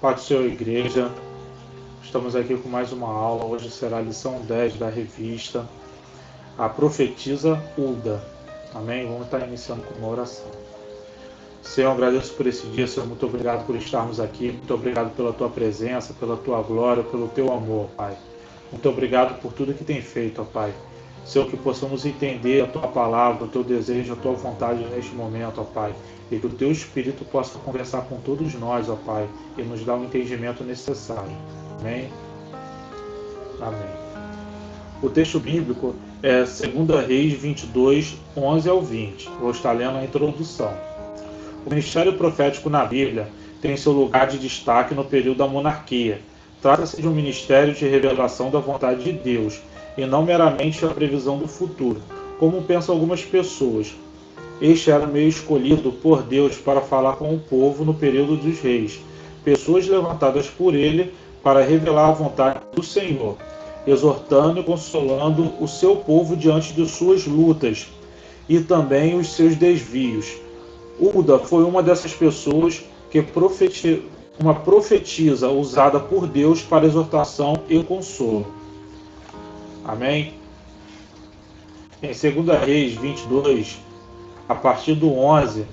Pai do Senhor, igreja, estamos aqui com mais uma aula. Hoje será a lição 10 da revista A Profetisa Hulda. Amém? Vamos estar iniciando com uma oração. Senhor, agradeço por esse dia, Senhor, muito obrigado por estarmos aqui, muito obrigado pela Tua presença, pela Tua glória, pelo Teu amor, Pai. Muito obrigado por tudo que tem feito, ó Pai. Senhor, que possamos entender a Tua palavra, o Teu desejo, a Tua vontade neste momento, ó Pai. E que o Teu Espírito possa conversar com todos nós, ó Pai, e nos dar o entendimento necessário. Amém? Amém. O texto bíblico é 2 Reis 22, 11 ao 20. Vou estar lendo a introdução. O ministério profético na Bíblia tem seu lugar de destaque no período da monarquia. Trata-se de um ministério de revelação da vontade de Deus, e não meramente a previsão do futuro, como pensam algumas pessoas. Este era o meio escolhido por Deus para falar com o povo no período dos reis, pessoas levantadas por ele para revelar a vontade do Senhor, exortando e consolando o seu povo diante de suas lutas e também os seus desvios. Hulda foi uma dessas pessoas que uma profetisa usada por Deus para exortação e consolo. Amém? Em 2 Reis 22, a partir do 11,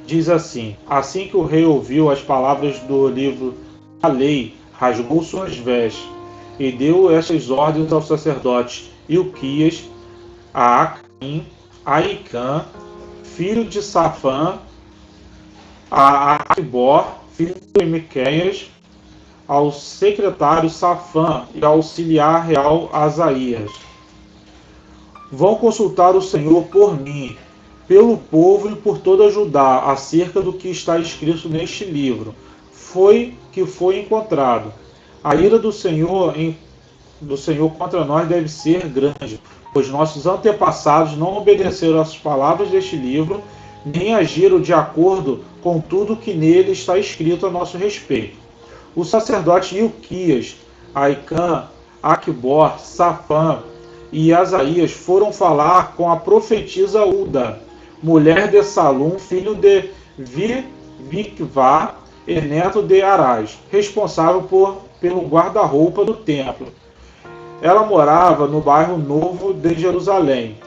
diz assim: Assim que o rei ouviu as palavras do livro da lei, rasgou suas vestes e deu estas ordens aos sacerdotes Ilquias, a Aquim, a Icã, filho de Safã, a Aquibor, filho de Miqueias, ao secretário Safã e ao auxiliar real Asaías: Vão consultar o Senhor por mim, pelo povo e por toda Judá, acerca do que está escrito neste livro. Foi encontrado. A ira do Senhor contra nós deve ser grande, pois nossos antepassados não obedeceram às palavras deste livro, nem agiram de acordo com tudo que nele está escrito a nosso respeito. O sacerdote Ilquias, Aicã, Aquibor, Safã e Asaías foram falar com a profetisa Hulda, mulher de Salum, filho de Vicvá e neto de Arás, responsável pelo guarda-roupa do templo. Ela morava no bairro Novo de Jerusalém.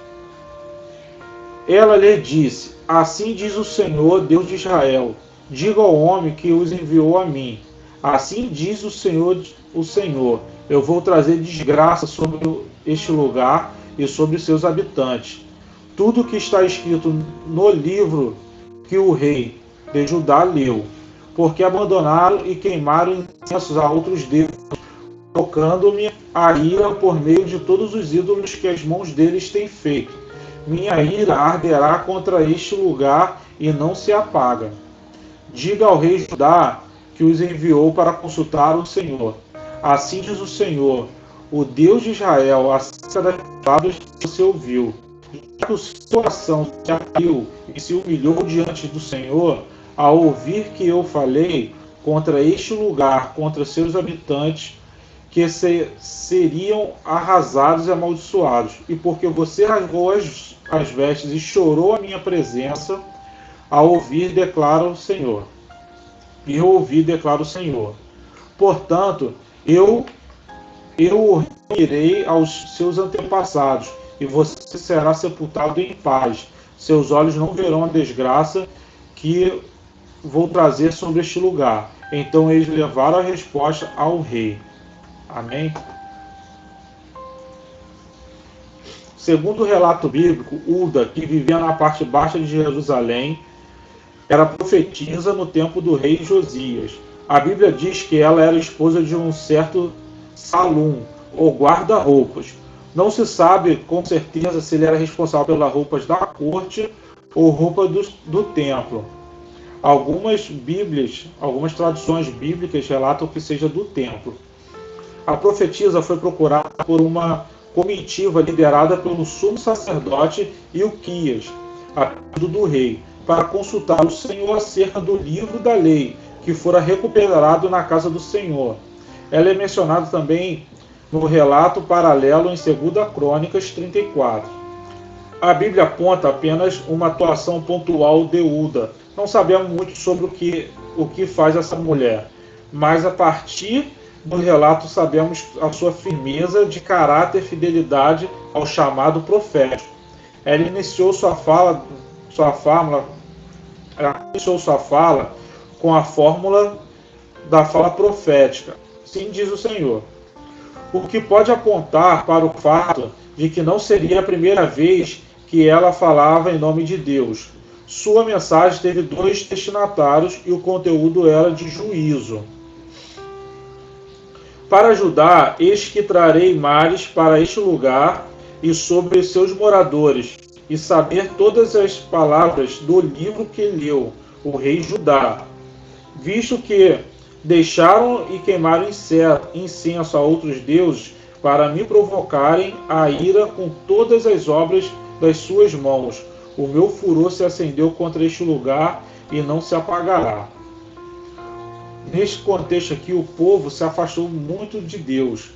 Ela lhe disse: Assim diz o Senhor, Deus de Israel, diga ao homem que os enviou a mim. Assim diz o Senhor, eu vou trazer desgraça sobre este lugar e sobre seus habitantes. Tudo o que está escrito no livro que o rei de Judá leu, porque abandonaram e queimaram incensos a outros deuses, tocando-me a ira por meio de todos os ídolos que as mãos deles têm feito. Minha ira arderá contra este lugar e não se apaga. Diga ao rei Judá que os enviou para consultar o Senhor. Assim diz o Senhor, o Deus de Israel, acerca das palavras que você ouviu. Já que o seu coração se abriu e se humilhou diante do Senhor, ao ouvir que eu falei contra este lugar, contra seus habitantes, que seriam arrasados e amaldiçoados, e porque você rasgou as vestes e chorou a minha presença, ao ouvir, declara o Senhor. E eu ouvi, declara o Senhor. Portanto, eu o reunirei aos seus antepassados, e você será sepultado em paz. Seus olhos não verão a desgraça que vou trazer sobre este lugar. Então eles levaram a resposta ao rei. Amém? Segundo o relato bíblico, Hulda, que vivia na parte baixa de Jerusalém, era profetisa no tempo do rei Josias. A Bíblia diz que ela era esposa de um certo Salum, ou guarda-roupas. Não se sabe com certeza se ele era responsável pelas roupas da corte ou roupa do templo. Algumas traduções bíblicas relatam que seja do templo. A profetisa foi procurada por uma comitiva liderada pelo sumo sacerdote Ilquias, a pedido do rei, para consultar o Senhor acerca do livro da lei, que fora recuperado na casa do Senhor. Ela é mencionada também no relato paralelo em 2 Crônicas 34. A Bíblia aponta apenas uma atuação pontual de Hulda. Não sabemos muito sobre o que faz essa mulher, mas a partir do relato sabemos a sua firmeza de caráter e fidelidade ao chamado profético. Ela iniciou sua fala com a fórmula da fala profética. Sim, diz o Senhor. O que pode apontar para o fato de que não seria a primeira vez que ela falava em nome de Deus. Sua mensagem teve 2 destinatários e o conteúdo era de juízo. Para Judá, eis que trarei males para este lugar e sobre seus moradores, e saber todas as palavras do livro que leu o rei Judá, visto que deixaram e queimaram incenso a outros deuses para me provocarem a ira com todas as obras das suas mãos. O meu furor se acendeu contra este lugar e não se apagará. Neste contexto aqui, o povo se afastou muito de Deus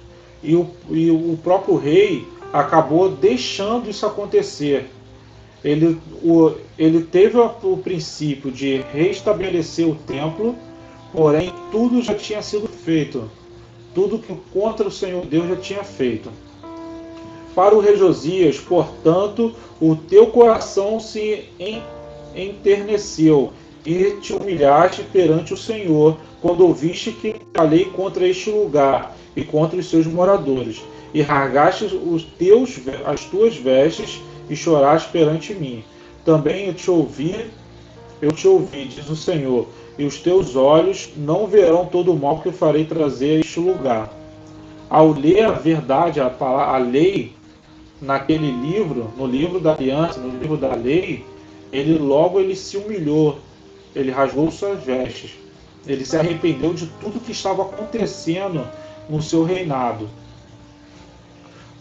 e o próprio rei acabou deixando isso acontecer. Ele teve o princípio de restabelecer o templo, porém tudo já tinha sido feito. Tudo que contra o Senhor Deus já tinha feito. Para o rei Josias, portanto, o teu coração se enterneceu e te humilhaste perante o Senhor, quando ouviste que falei contra este lugar e contra os seus moradores, e rasgaste as tuas vestes e choraste perante mim. Também eu te ouvi, diz o Senhor, e os teus olhos não verão todo o mal que eu farei trazer a este lugar. Ao ler a verdade, a lei, naquele livro, no livro da aliança, no livro da lei, ele se humilhou, ele rasgou suas vestes, ele se arrependeu de tudo que estava acontecendo no seu reinado.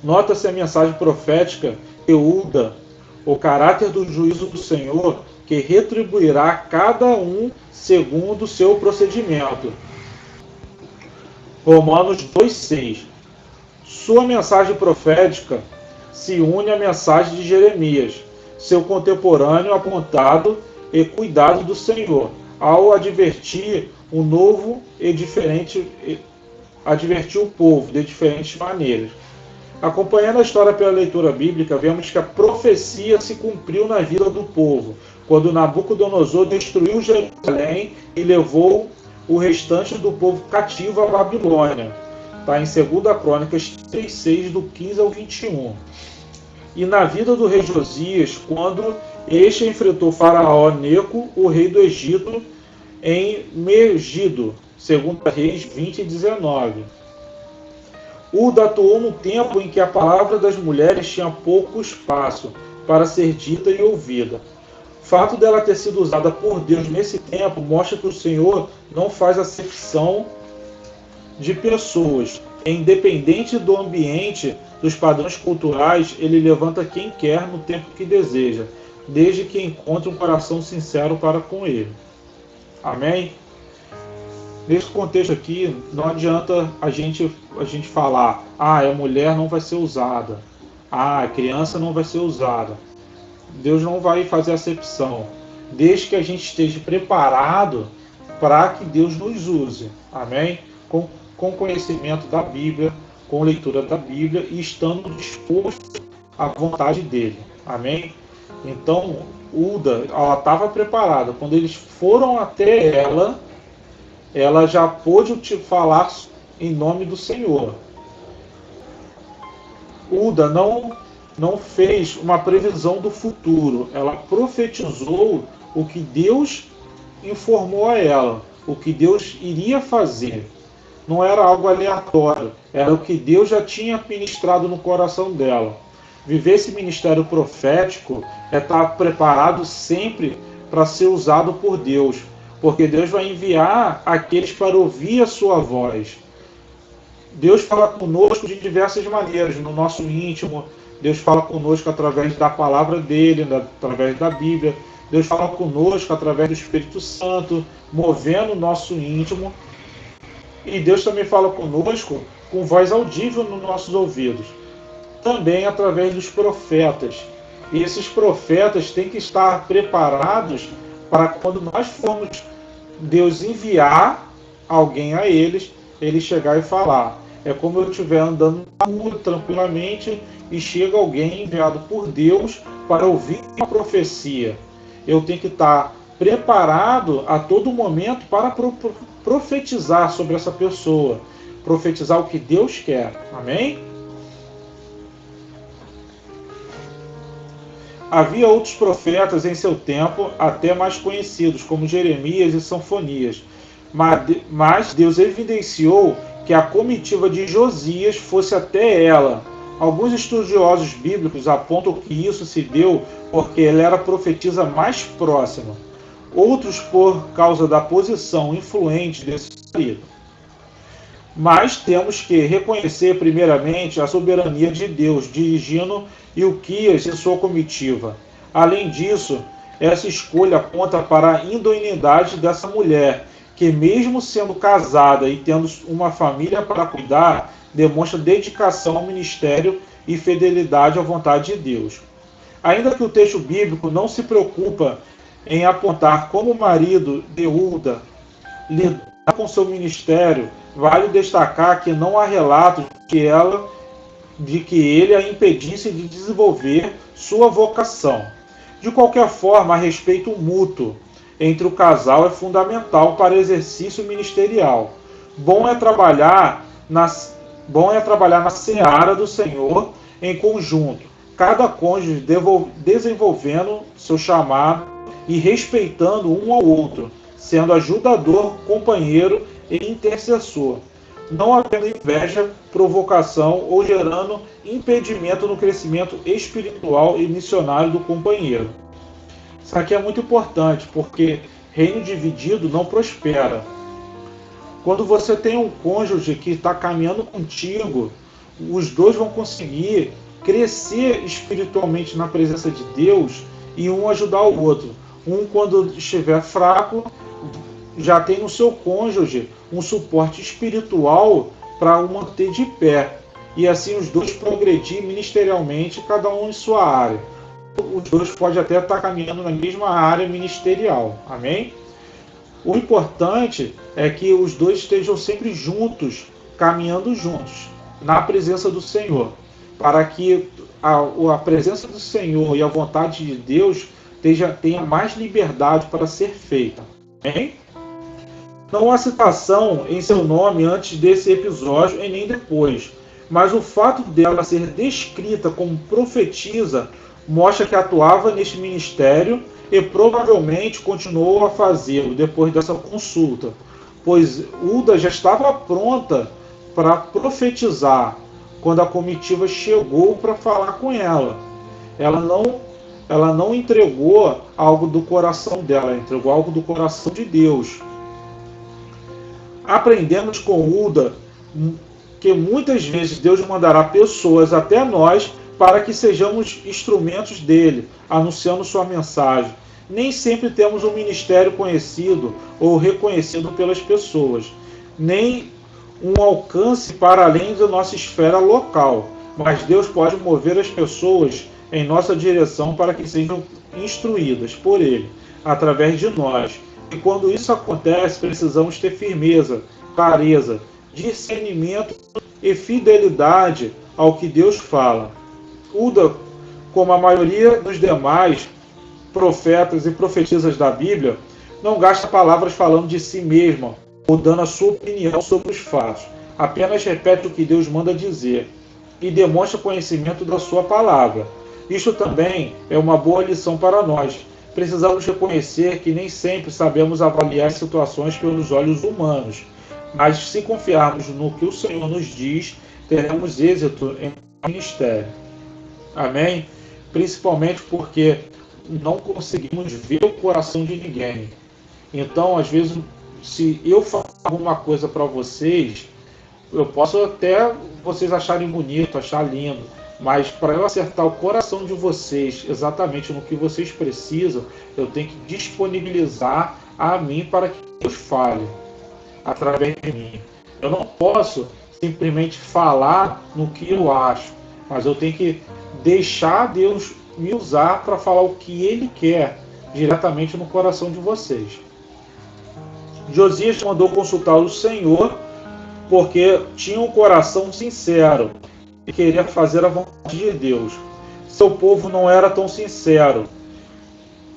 Nota-se a mensagem profética de Hulda, o caráter do juízo do Senhor, que retribuirá cada um segundo o seu procedimento. Romanos 2,6. Sua mensagem profética se une à mensagem de Jeremias, seu contemporâneo apontado e cuidado do Senhor, ao advertir o povo de diferentes maneiras. Acompanhando a história pela leitura bíblica, vemos que a profecia se cumpriu na vida do povo, quando Nabucodonosor destruiu Jerusalém e levou o restante do povo cativo à Babilônia. Está em 2 Crônicas 36, do 15 ao 21. E na vida do rei Josias, quando este enfrentou Faraó Neco, o rei do Egito, em Megido, 2 Reis 20 e 19. Hulda atuou no tempo em que a palavra das mulheres tinha pouco espaço para ser dita e ouvida. O fato dela ter sido usada por Deus nesse tempo mostra que o Senhor não faz acepção de pessoas. Independente do ambiente, dos padrões culturais, ele levanta quem quer no tempo que deseja, desde que encontre um coração sincero para com ele. Amém? Nesse contexto aqui, não adianta a gente falar, a mulher não vai ser usada, a criança não vai ser usada. Deus não vai fazer acepção, desde que a gente esteja preparado para que Deus nos use. Amém? Com conhecimento da Bíblia, com leitura da Bíblia e estando disposto à vontade dele. Amém? Então, Hulda, ela estava preparada. Quando eles foram até ela já pôde falar em nome do Senhor. Hulda não fez uma previsão do futuro. Ela profetizou o que Deus informou a ela, o que Deus iria fazer. Não era algo aleatório, era o que Deus já tinha ministrado no coração dela. Viver esse ministério profético é estar preparado sempre para ser usado por Deus, porque Deus vai enviar aqueles para ouvir a sua voz. Deus fala conosco de diversas maneiras, no nosso íntimo. Deus fala conosco através da palavra dele, através da Bíblia. Deus fala conosco através do Espírito Santo, movendo o nosso íntimo. E Deus também fala conosco com voz audível nos nossos ouvidos. Também através dos profetas. E esses profetas têm que estar preparados para quando nós formos Deus enviar alguém a eles, ele chegar e falar. É como eu estiver andando na rua tranquilamente e chega alguém enviado por Deus para ouvir uma profecia. Eu tenho que estar preparado a todo momento para profetizar sobre essa pessoa. Profetizar o que Deus quer. Amém? Havia outros profetas em seu tempo, até mais conhecidos, como Jeremias e Sofonias. Mas Deus evidenciou que a comitiva de Josias fosse até ela. Alguns estudiosos bíblicos apontam que isso se deu porque ela era a profetisa mais próxima. Outros por causa da posição influente desse marido. Mas temos que reconhecer primeiramente a soberania de Deus, dirigindo Ilquias e sua comitiva. Além disso, essa escolha aponta para a idoneidade dessa mulher, que mesmo sendo casada e tendo uma família para cuidar, demonstra dedicação ao ministério e fidelidade à vontade de Deus. Ainda que o texto bíblico não se preocupa em apontar como o marido de Hulda lidar com seu ministério, vale destacar que não há relatos de que ele a impedisse de desenvolver sua vocação. De qualquer forma, a respeito mútuo entre o casal é fundamental para o exercício ministerial. Bom é trabalhar na seara do Senhor em conjunto, cada cônjuge desenvolvendo seu chamado e respeitando um ao outro, sendo ajudador, companheiro e intercessor, não havendo inveja, provocação ou gerando impedimento no crescimento espiritual e missionário do companheiro. Isso aqui é muito importante, porque reino dividido não prospera. Quando você tem um cônjuge que está caminhando contigo, os dois vão conseguir crescer espiritualmente na presença de Deus e um ajudar o outro. Um, quando estiver fraco, já tem no seu cônjuge um suporte espiritual para o manter de pé. E assim os dois progredir ministerialmente, cada um em sua área. Os dois podem até estar caminhando na mesma área ministerial. Amém? O importante é que os dois estejam sempre juntos, caminhando juntos, na presença do Senhor. Para que a presença do Senhor e a vontade de Deus tenha mais liberdade para ser feita. Amém? Não há citação em seu nome antes desse episódio e nem depois, mas o fato dela ser descrita como profetisa mostra que atuava neste ministério e provavelmente continuou a fazê-lo depois dessa consulta, pois Hulda já estava pronta para profetizar quando a comitiva chegou para falar com ela. Ela não entregou algo do coração dela, ela entregou algo do coração de Deus. Aprendemos com Hulda que muitas vezes Deus mandará pessoas até nós para que sejamos instrumentos dele, anunciando sua mensagem. Nem sempre temos um ministério conhecido ou reconhecido pelas pessoas, nem um alcance para além da nossa esfera local, mas Deus pode mover as pessoas em nossa direção para que sejam instruídas por ele, através de nós. E quando isso acontece, precisamos ter firmeza, clareza, discernimento e fidelidade ao que Deus fala. Hulda, como a maioria dos demais profetas e profetisas da Bíblia, não gasta palavras falando de si mesma ou dando a sua opinião sobre os fatos. Apenas repete o que Deus manda dizer e demonstra conhecimento da sua palavra. Isto também é uma boa lição para nós. Precisamos reconhecer que nem sempre sabemos avaliar situações pelos olhos humanos, mas se confiarmos no que o Senhor nos diz, teremos êxito em nosso ministério. Amém? Principalmente porque não conseguimos ver o coração de ninguém. Então, às vezes, se eu falar alguma coisa para vocês, eu posso até vocês acharem bonito, achar lindo, mas para eu acertar o coração de vocês exatamente no que vocês precisam, eu tenho que disponibilizar a mim para que Deus fale através de mim. Eu não posso simplesmente falar no que eu acho, mas eu tenho que deixar Deus me usar para falar o que Ele quer diretamente no coração de vocês. Josias mandou consultar o Senhor porque tinha um coração sincero e queria fazer a vontade de Deus. Seu povo não era tão sincero.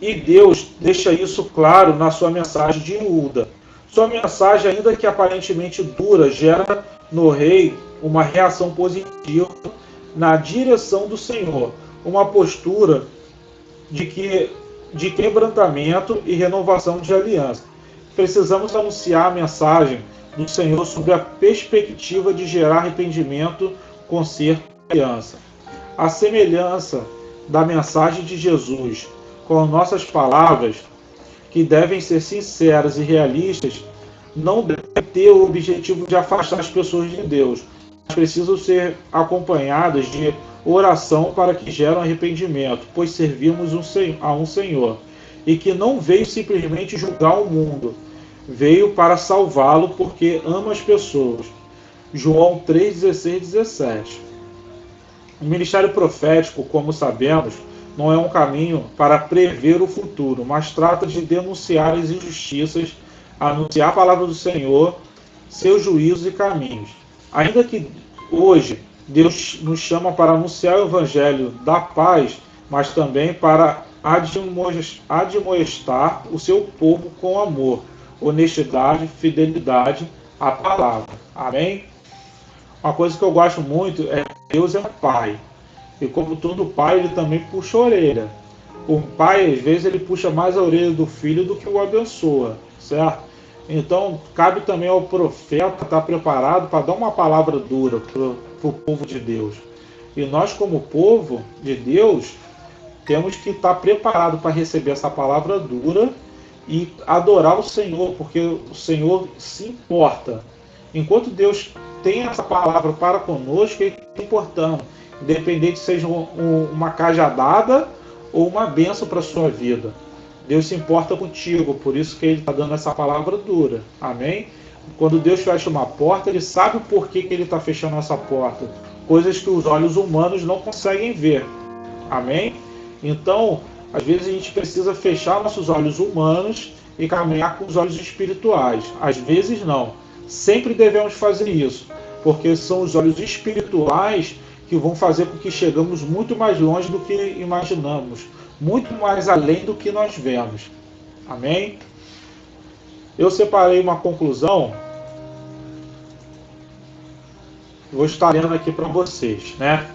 E Deus deixa isso claro na sua mensagem de Ulda. Sua mensagem, ainda que aparentemente dura, gera no rei uma reação positiva na direção do Senhor, uma postura de quebrantamento e renovação de aliança. Precisamos anunciar a mensagem do Senhor sobre a perspectiva de gerar arrependimento, conserto e aliança. A semelhança da mensagem de Jesus com nossas palavras, que devem ser sinceras e realistas, não devem ter o objetivo de afastar as pessoas de Deus, mas precisam ser acompanhadas de oração para que gerem arrependimento, pois servimos a um Senhor, e que não veio simplesmente julgar o mundo, veio para salvá-lo porque ama as pessoas. João 3, 16, 17. O ministério profético, como sabemos, não é um caminho para prever o futuro, mas trata de denunciar as injustiças, anunciar a palavra do Senhor, seus juízos e caminhos. Ainda que hoje Deus nos chama para anunciar o evangelho da paz, mas também para admoestar o seu povo com amor, honestidade, fidelidade à palavra. Amém? Uma coisa que eu gosto muito é que Deus é pai. E como todo pai, ele também puxa a orelha. O pai, às vezes, ele puxa mais a orelha do filho do que o abençoa, certo? Então, cabe também ao profeta estar preparado para dar uma palavra dura para o povo de Deus. E nós, como povo de Deus, temos que estar preparado para receber essa palavra dura e adorar o Senhor, porque o Senhor se importa. Enquanto Deus tem essa palavra para conosco, Ele está importando. Independente se seja uma cajadada ou uma bênção para a sua vida. Deus se importa contigo, por isso que Ele está dando essa palavra dura. Amém? Quando Deus fecha uma porta, Ele sabe o porquê que Ele está fechando essa porta. Coisas que os olhos humanos não conseguem ver. Amém? Então, às vezes a gente precisa fechar nossos olhos humanos e caminhar com os olhos espirituais. Às vezes não. Sempre devemos fazer isso, porque são os olhos espirituais que vão fazer com que chegamos muito mais longe do que imaginamos, muito mais além do que nós vemos. Amém? Eu separei uma conclusão, vou estar lendo aqui para vocês, né?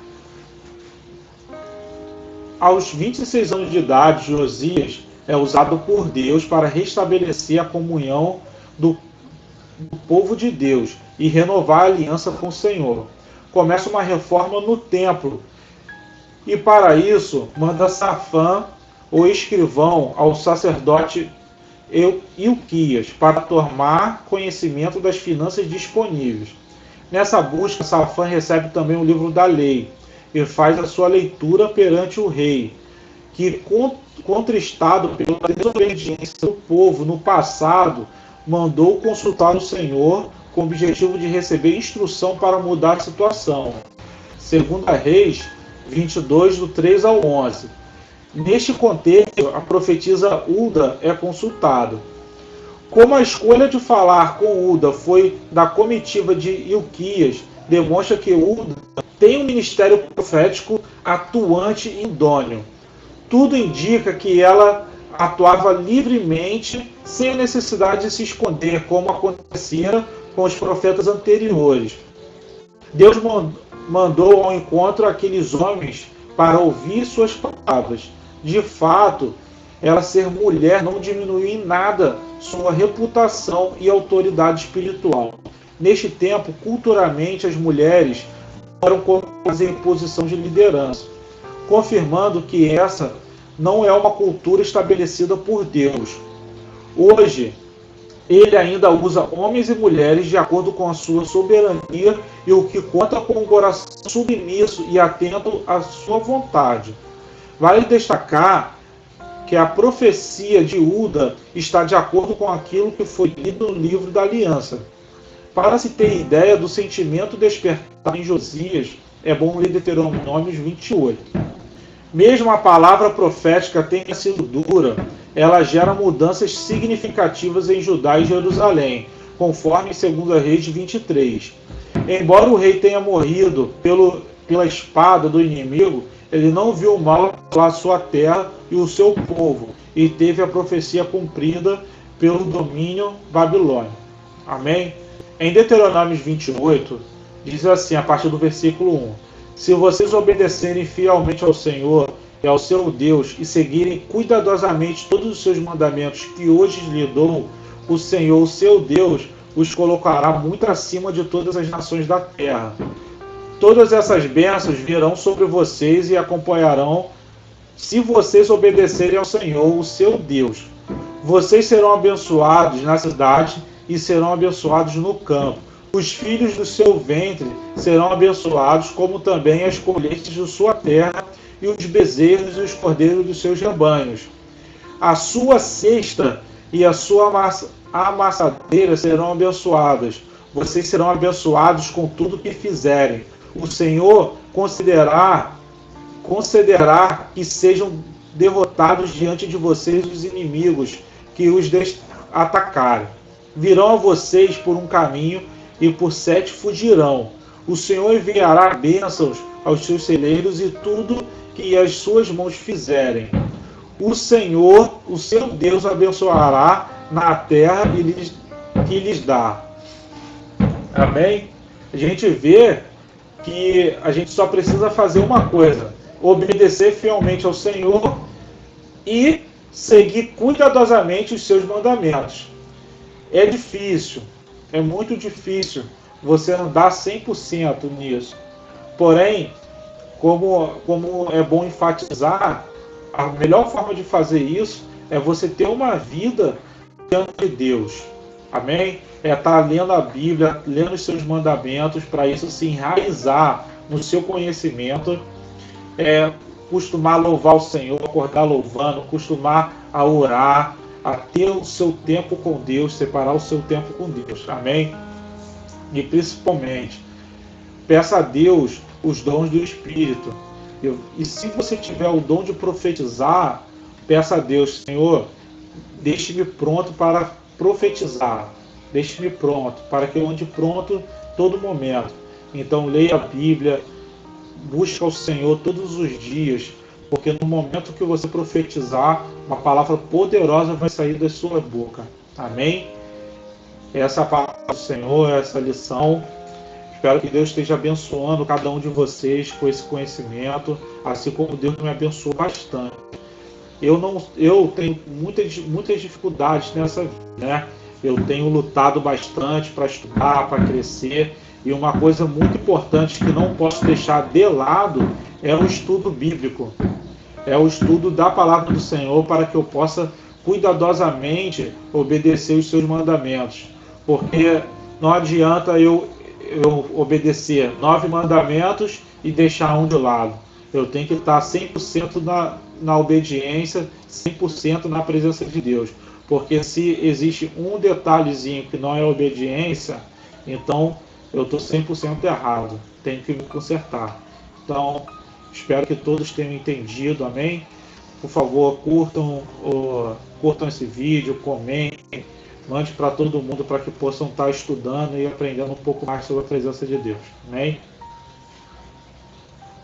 Aos 26 anos de idade, Josias é usado por Deus para restabelecer a comunhão do povo de Deus e renovar a aliança com o Senhor. Começa uma reforma no templo e para isso manda Safã, o escrivão, ao sacerdote Ilquias para tomar conhecimento das finanças disponíveis. Nessa busca, Safã recebe também o livro da lei e faz a sua leitura perante o rei, que, contristado pela desobediência do povo no passado, mandou consultar o Senhor com o objetivo de receber instrução para mudar a situação. 2 Reis 22, do 3 ao 11. Neste contexto, a profetisa Ulda é consultada. Como a escolha de falar com Ulda foi da comitiva de Ilquias, demonstra que Ulda tem um ministério profético atuante e idôneo. Tudo indica que ela atuava livremente, sem necessidade de se esconder, como acontecia com os profetas anteriores. Deus mandou ao encontro aqueles homens para ouvir suas palavras. De fato, ela ser mulher não diminuiu em nada sua reputação e autoridade espiritual. Neste tempo, culturalmente, as mulheres foram colocadas em posição de liderança, confirmando que essa não é uma cultura estabelecida por Deus. Hoje, Ele ainda usa homens e mulheres de acordo com a sua soberania e o que conta com o coração submisso e atento à sua vontade. Vale destacar que a profecia de Ulda está de acordo com aquilo que foi lido no livro da Aliança. Para se ter ideia do sentimento despertado em Josias, é bom ler Deuteronômio 28. Mesmo a palavra profética tenha sido dura, ela gera mudanças significativas em Judá e Jerusalém, conforme em 2 Reis 23. Embora o rei tenha morrido pela espada do inimigo, ele não viu mal a sua terra e o seu povo, e teve a profecia cumprida pelo domínio babilônico. Amém? Em Deuteronômio 28, diz assim, a partir do versículo 1: Se vocês obedecerem fielmente ao Senhor e ao seu Deus e seguirem cuidadosamente todos os seus mandamentos que hoje lhe dou, o Senhor, o seu Deus, os colocará muito acima de todas as nações da terra. Todas essas bênçãos virão sobre vocês e acompanharão se vocês obedecerem ao Senhor, o seu Deus. Vocês serão abençoados na cidade e serão abençoados no campo. Os filhos do seu ventre serão abençoados, como também as colheitas de sua terra e os bezerros e os cordeiros dos seus rebanhos. A sua cesta e a sua amassadeira serão abençoadas. Vocês serão abençoados com tudo que fizerem. O Senhor concederá que sejam derrotados diante de vocês os inimigos que os atacarem. Virão a vocês por um caminho e por 7 fugirão. O Senhor enviará bênçãos aos seus celeiros e tudo que as suas mãos fizerem. O Senhor, o seu Deus, abençoará na terra que lhes dá. Amém? A gente vê que a gente só precisa fazer uma coisa: obedecer fielmente ao Senhor e seguir cuidadosamente os seus mandamentos. É difícil, é muito difícil você andar 100% nisso. Porém, como é bom enfatizar, a melhor forma de fazer isso é você ter uma vida diante de Deus. Amém? É estar lendo a Bíblia, lendo os seus mandamentos, para isso se enraizar no seu conhecimento. Costumar louvar o Senhor, acordar louvando, costumar a orar, a ter o seu tempo com Deus, separar o seu tempo com Deus. Amém? E principalmente, peça a Deus os dons do Espírito. E se você tiver o dom de profetizar, peça a Deus: Senhor, deixe-me pronto para profetizar. Deixe-me pronto, para que eu ande pronto todo momento. Então leia a Bíblia, busque ao Senhor todos os dias, porque no momento que você profetizar, uma palavra poderosa vai sair da sua boca. Amém? Essa é a palavra do Senhor, essa lição. Espero que Deus esteja abençoando cada um de vocês com esse conhecimento, assim como Deus me abençoou bastante. Eu tenho muitas dificuldades nessa vida, né? Eu tenho lutado bastante para estudar, para crescer, e uma coisa muito importante que não posso deixar de lado é o estudo bíblico. É o estudo da palavra do Senhor, para que eu possa cuidadosamente obedecer os seus mandamentos. Porque não adianta eu obedecer 9 mandamentos e deixar um de lado. Eu tenho que estar 100% na obediência, 100% na presença de Deus. Porque se existe um detalhezinho que não é obediência, então eu estou 100% errado. Tenho que me consertar. Então, espero que todos tenham entendido, amém? Por favor, curtam esse vídeo, comentem, mande para todo mundo, para que possam estar estudando e aprendendo um pouco mais sobre a presença de Deus. Amém?